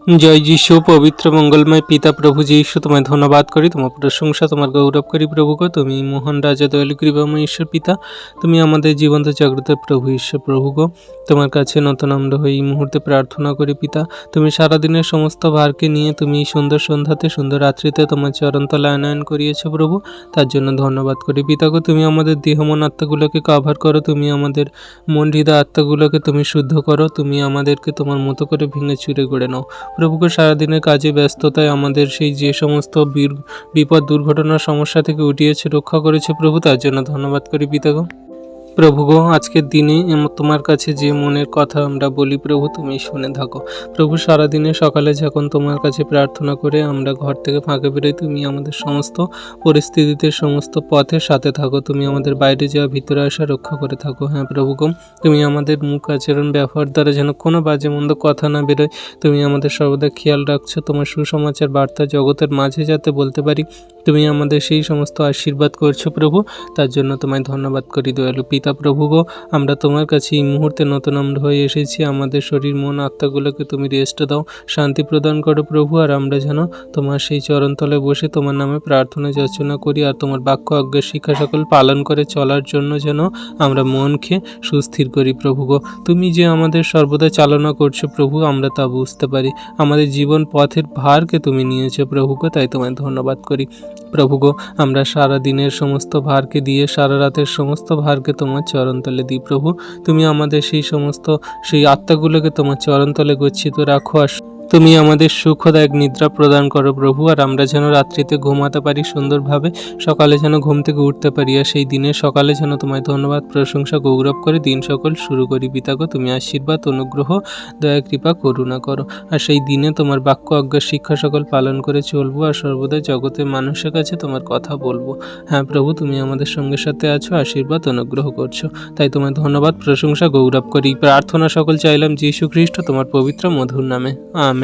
জয় যিশু। পবিত্র মঙ্গলময় পিতা প্রভু যীশু, তোমায় ধন্যবাদ করি, তোমার প্রশংসা, তোমার গৌরব করি প্রভুকে। তুমি মহান রাজা, দয়ালু কৃপাময় ঈশ্বর পিতা, তুমি আমাদের জীবন্ত জাগ্রত প্রভু ঈশ্বর প্রভুগো। তোমার কাছে নতনম্র হয়ে এই মুহূর্তে প্রার্থনা করি পিতা, তুমি সারাদিনের সমস্ত ভারকে নিয়ে তুমি এই সুন্দর সন্ধ্যাতে, সুন্দর রাত্রিতে তোমার চরণতলায় আনয়ন করিয়েছো প্রভু, তার জন্য ধন্যবাদ করি পিতাগো। তুমি আমাদের দেহ মন আত্মাগুলোকে কভার করো, তুমি আমাদের মন হৃদয় আত্মাগুলোকে তুমি শুদ্ধ করো, তুমি আমাদেরকে তোমার মতো করে ভেঙে চুরে গড়ে নাও প্রভুকে। সারাদিনের কাজে ব্যস্ততায় আমাদের সেই যে সমস্ত বিপদ দুর্ঘটনার সমস্যা থেকে উঠিয়েছে, রক্ষা করেছে প্রভু, তার জন্য ধন্যবাদ করি পিতাগো। প্রভু গো, আজকের দিনে তোমার কাছে যে মনের কথা আমরা বলি প্রভু, তুমি শুনে থাকো প্রভু। সারাদিনে সকালে যখন তোমার কাছে প্রার্থনা করে আমরা ঘর থেকে ফাঁকে বেরোই, তুমি আমাদের সমস্ত পরিস্থিতিতে, সমস্ত পথের সাথে থাকো, তুমি আমাদের বাইরে যাওয়া ভিতরে আসা রক্ষা করে থাকো। হ্যাঁ প্রভু গো, তুমি আমাদের মুখ আচরণ ব্যবহার দ্বারা যেন কোনো বাজে মন্দ কথা না বেরোয়, তুমি আমাদের সর্বদা খেয়াল রাখছো। তোমার সুসমাচার বার্তা জগতের মাঝে যাতে বলতে পারি, তুমি আমাদের সেই সমস্ত আশীর্বাদ করছো প্রভু, তার জন্য তোমায় ধন্যবাদ করি দয়ালু পিতা প্রভু গো। আমরা তোমার কাছে এই মুহূর্তে নতনম্র হয়ে এসেছি, আমাদের শরীর মন আত্মাগুলোকে তুমি রেস্ট দাও, শান্তি প্রদান করো প্রভু। আর আমরা যেন তোমার সেই চরণতলে বসে তোমার নামে প্রার্থনা যাচনা করি, আর তোমার বাক্য আজ্ঞা শিক্ষা সকল পালন করে চলার জন্য যেন আমরা মনকে সুস্থির করি প্রভু গো। তুমি যে আমাদের সর্বদা চালনা করছো প্রভু, আমরা তা বুঝতে পারি। আমাদের জীবন পথের ভারকে তুমি নিয়েছো প্রভু গো, তাই তোমায় ধন্যবাদ করি প্রভু গো। আমরা সারা দিনের সমস্ত ভারকে দিয়ে সারা রাতের সমস্ত ভারকে তোমার চরণতলে দিই প্রভু। তুমি আমাদের সেই আত্মাগুলোকে তোমার চরণতলে গচ্ছিত রাখো, আর তুমি আমাদের সুখদায়ক নিদ্রা প্রদান করো প্রভু। আর আমরা যেন রাত্রিতে ঘুমাতে পারি সুন্দরভাবে, সকালে যেন ঘুম থেকে উঠতে পারি, আর সেই দিনের সকালে যেন তোমায় ধন্যবাদ প্রশংসা গৌরব করে দিন সকল শুরু করি পিতাগো। তুমি আশীর্বাদ, অনুগ্রহ, দয়া, কৃপা, করুণা করো, আর সেই দিনে তোমার বাক্য আজ্ঞা শিক্ষা সকল পালন করে চলবো, আর সর্বদা জগতের মানুষের কাছে তোমার কথা বলবো। হ্যাঁ প্রভু, তুমি আমাদের সঙ্গে সাথে আছো, আশীর্বাদ অনুগ্রহ করছো, তাই তোমায় ধন্যবাদ প্রশংসা গৌরব করি। প্রার্থনা সকল চাইলাম যীশু খ্রিস্ট তোমার পবিত্র মধুর নামে, আমেন।